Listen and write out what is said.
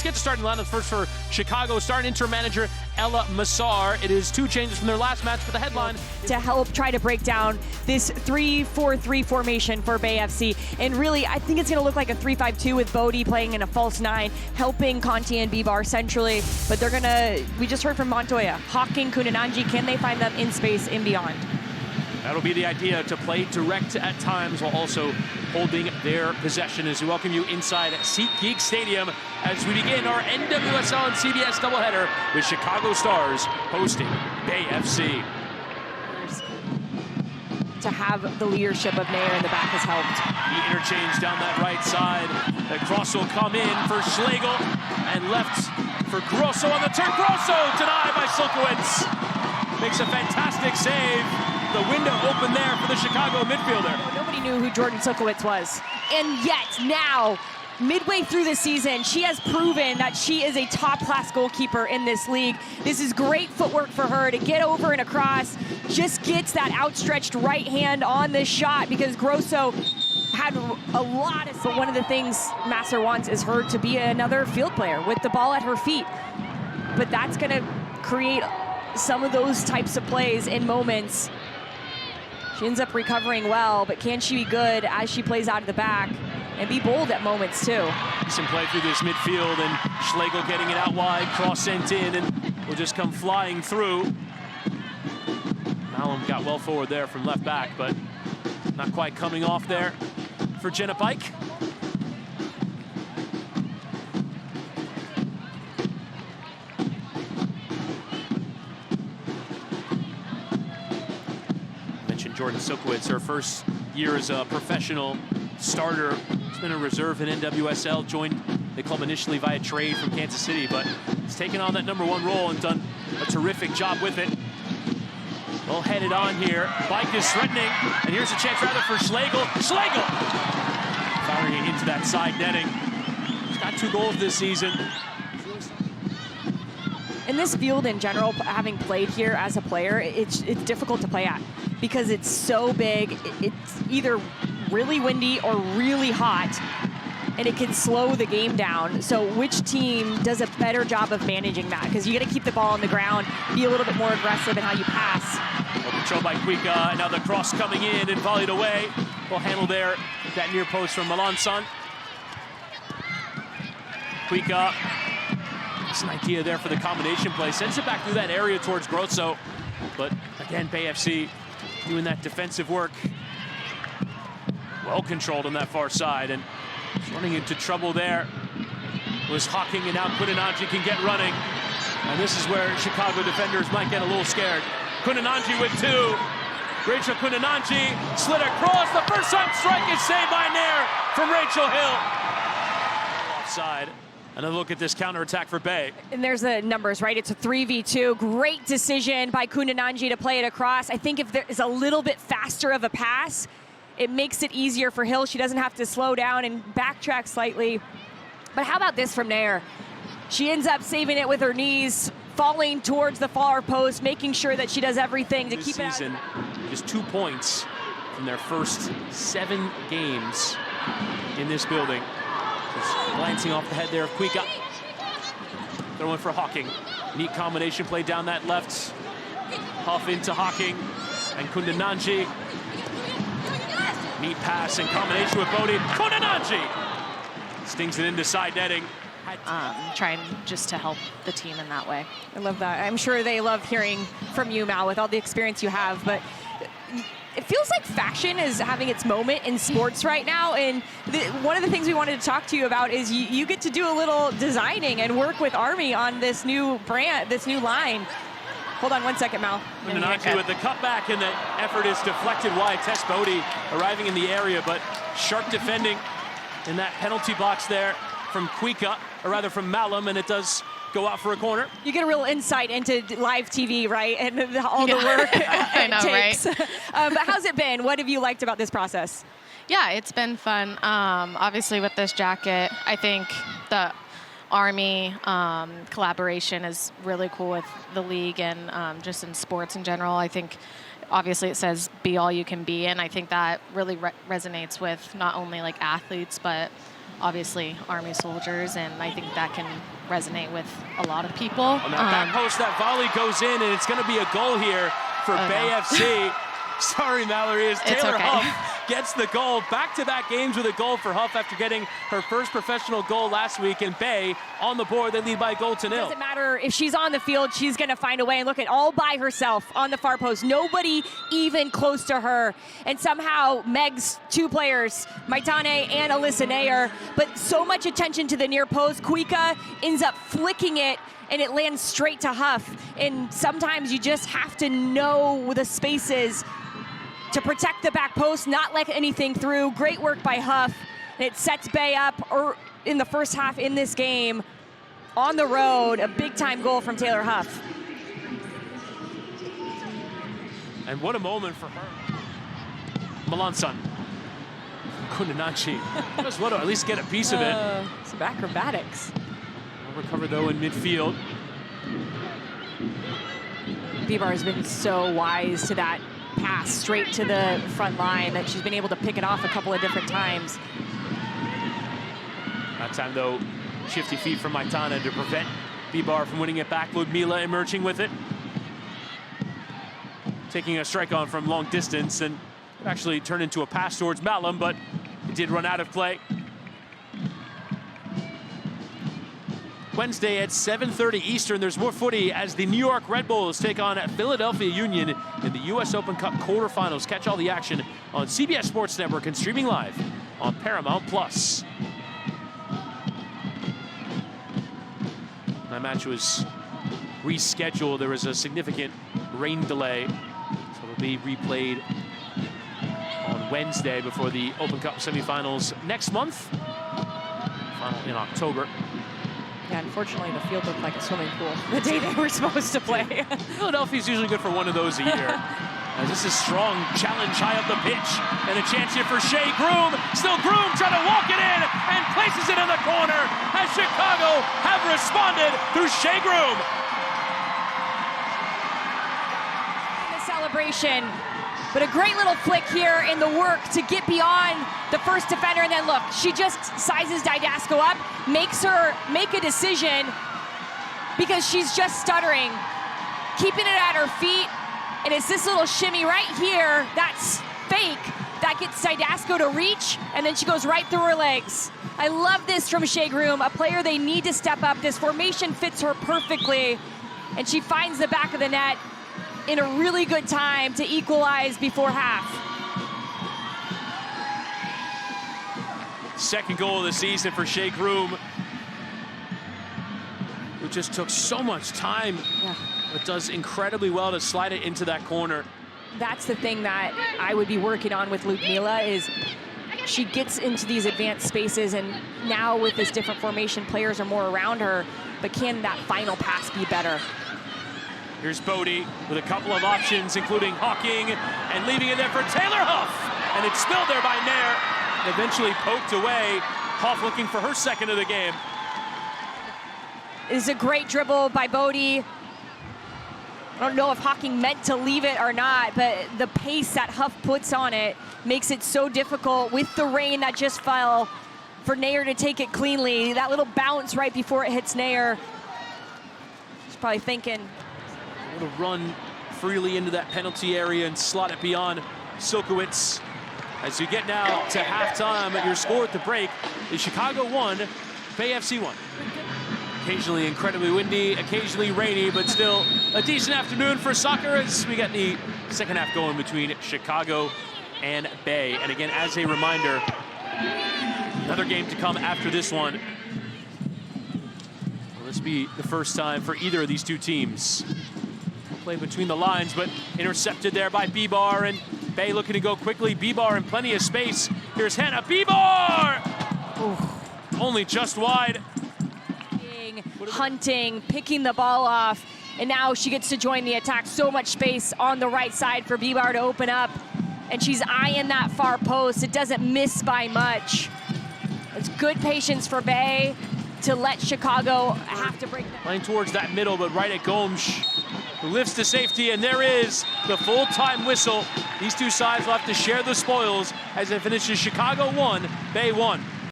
get to starting lineups first for Chicago. Starting interim manager Ella Massar. It is 2 changes from their last match, but the headline to help try to break down this 3-4-3 formation for Bay FC. And really, I think it's going to look like a 3-5-2 with Bodie playing in a false 9, helping Conti and Bibar centrally. But they're going to, we just heard from Montoya, Hawking, Kunananji, can they find them in space and beyond? That'll be the idea, to play direct at times while also holding their possession. As we welcome you inside SeatGeek Stadium as we begin our NWSL and CBS doubleheader with Chicago Stars hosting Bay FC. To have the leadership of Nair in the back has helped. The interchange down that right side. The cross will come in for Schlegel and left for Grosso on the turn. Grosso denied by Silkowitz. Makes a fantastic save. The window open there for the Chicago midfielder. Nobody knew who Jordan Silkowitz was. And yet now, midway through the season, she has proven that she is a top-class goalkeeper in this league. This is great footwork for her to get over and across. Just gets that outstretched right hand on this shot because Grosso had a lot of... But one of the things Masser wants is her to be another field player with the ball at her feet. But that's going to create some of those types of plays in moments. She ends up recovering well, but can she be good as she plays out of the back and be bold at moments too? Some play through this midfield and Schlegel getting it out wide, cross sent in and will just come flying through. Malum got well forward there from left back, but not quite coming off there for Jenna Pike. Jordan Silkowitz, her first year as a professional starter. She's been a reserve in NWSL, joined the club initially via trade from Kansas City, but has taken on that #1 role and done a terrific job with it. Well headed on here. Bike is threatening, and here's a chance rather for Schlegel. Schlegel! Firing it into that side netting. She's got 2 goals this season. In this field in general, having played here as a player, it's difficult to play at because it's so big. It's either really windy or really hot, and it can slow the game down. So which team does a better job of managing that? Because you got to keep the ball on the ground, be a little bit more aggressive in how you pass. Well, controlled by Kuika, now the cross coming in and volleyed away. Well handled there, that near post from Melanson. Kuika. An idea there for the combination play. Sends it back through that area towards Grosso. But again, Bay FC doing that defensive work. Well controlled on that far side and running into trouble there. Was Hawking, and now Kunananji can get running. And this is where Chicago defenders might get a little scared. Kunananji with 2. Rachel Kunananji slid across. The first time strike is saved by Nair from Rachel Hill. Offside. Another look at this counterattack for Bay. And there's the numbers, right? It's a 3v2. Great decision by Kunananji to play it across. I think if there is a little bit faster of a pass, it makes it easier for Hill. She doesn't have to slow down and backtrack slightly. But how about this from Nair? She ends up saving it with her knees, falling towards the far post, making sure that she does everything to keep it out. Just 2 points from their first 7 games in this building. Just glancing off the head there of Kuika. Throwing for Hawking. Neat combination play down that left. Huff into Hawking and Kunananji. Neat pass in combination with Bodie. Kunananji stings it into side netting. Trying just to help the team in that way. I love that. I'm sure they love hearing from you, Mal, with all the experience you have, but it feels like fashion is having its moment in sports right now, and one of the things we wanted to talk to you about is you get to do a little designing and work with Army on this new brand, this new line. Hold on 1 second, Mal. Kunananji with the cutback, and the effort is deflected wide. Tess Bodie arriving in the area, but sharp defending in that penalty box there from Kuika, or rather from Malum, and it does go out for a corner. You get a real insight into live TV, right? And all the work I know, it takes. right? But how's it been? What have you liked about this process? Yeah, it's been fun. Obviously with this jacket, I think the Army collaboration is really cool with the league and just in sports in general. I think obviously it says be all you can be, and I think that really resonates with not only like athletes but obviously Army soldiers, and I think that can resonate with a lot of people. On that back post, that volley goes in, and it's going to be a goal here for Bay FC. Sorry, Mallory, as Taylor Huff gets the goal. Back-to-back games with a goal for Huff after getting her first professional goal last week. And Bay on the board, they lead by a goal to nil. Doesn't matter if she's on the field, she's going to find a way. And look at all by herself on the far post. Nobody even close to her. And somehow Meg's two players, Maitane and Alyssa Nair, but so much attention to the near post. Kuika ends up flicking it, and it lands straight to Huff. And sometimes you just have to know the spaces to protect the back post, not let anything through. Great work by Huff. And it sets Bay up in the first half in this game. On the road, a big-time goal from Taylor Huff. And what a moment for her. Melanson. Kuninachi. Just want to at least get a piece of it. Some acrobatics. Well recovered, though, in midfield. Bibar has been so wise to that pass straight to the front line that she's been able to pick it off a couple of different times. That time, though, shifty feet from Maitana to prevent Bibar from winning it back. Ludmila emerging with it. Taking a strike on from long distance, and it actually turned into a pass towards Malum, but it did run out of play. Wednesday at 7:30 Eastern, there's more footy as the New York Red Bulls take on Philadelphia Union in the U.S. Open Cup quarterfinals. Catch all the action on CBS Sports Network and streaming live on Paramount+. That match was rescheduled. There was a significant rain delay, so it'll be replayed on Wednesday before the Open Cup semifinals next month, final in October. Yeah, unfortunately, the field looked like a swimming pool the day they were supposed to play. Philadelphia's usually good for one of those a year. As this is strong challenge high up the pitch. And a chance here for Shea. Groom. Still Groom trying to walk it in and places it in the corner as Chicago have responded through Shea Groom. The celebration, but a great little flick here in the work to get beyond the first defender. And then look, she just sizes Didasco up, makes her make a decision because she's just stuttering, keeping it at her feet. And it's this little shimmy right here that's fake that gets Didasco to reach, and then she goes right through her legs. I love this from Shea Groom, a player they need to step up. This formation fits her perfectly, and she finds the back of the net in a really good time to equalize before half. Second goal of the season for Shea Groom, who just took so much time, but does incredibly well to slide it into that corner. That's the thing that I would be working on with Ludmila is she gets into these advanced spaces, and now with this different formation, players are more around her, but can that final pass be better? Here's Bodie with a couple of options, including hawking and leaving it there for Taylor Huff. And it's spilled there by Nair, eventually poked away. Huff looking for her second of the game. It's a great dribble by Bodie. I don't know if Hawking meant to leave it or not, but the pace that Huff puts on it makes it so difficult with the rain that just fell for Nair to take it cleanly. That little bounce right before it hits Nair. She's probably thinking. To run freely into that penalty area and slot it beyond Silkowitz. As you get now to halftime, your score at the break is Chicago 1, Bay FC 1. Occasionally incredibly windy, occasionally rainy, but still a decent afternoon for soccer as we get the second half going between Chicago and Bay. And again, as a reminder, another game to come after this one. Will this be the first time for either of these two teams? Play between the lines, but intercepted there by Bibar, and Bay looking to go quickly. Bibar in plenty of space. Here's Hannah. Bibar! Ooh, only just wide. Hunting, picking the ball off, and now she gets to join the attack. So much space on the right side for Bibar to open up, and she's eyeing that far post. It doesn't miss by much. It's good patience for Bay to let Chicago have to break that. Playing towards that middle, but right at Gomes, who lifts to safety, and there is the full-time whistle. These two sides will have to share the spoils as it finishes Chicago 1, Bay 1.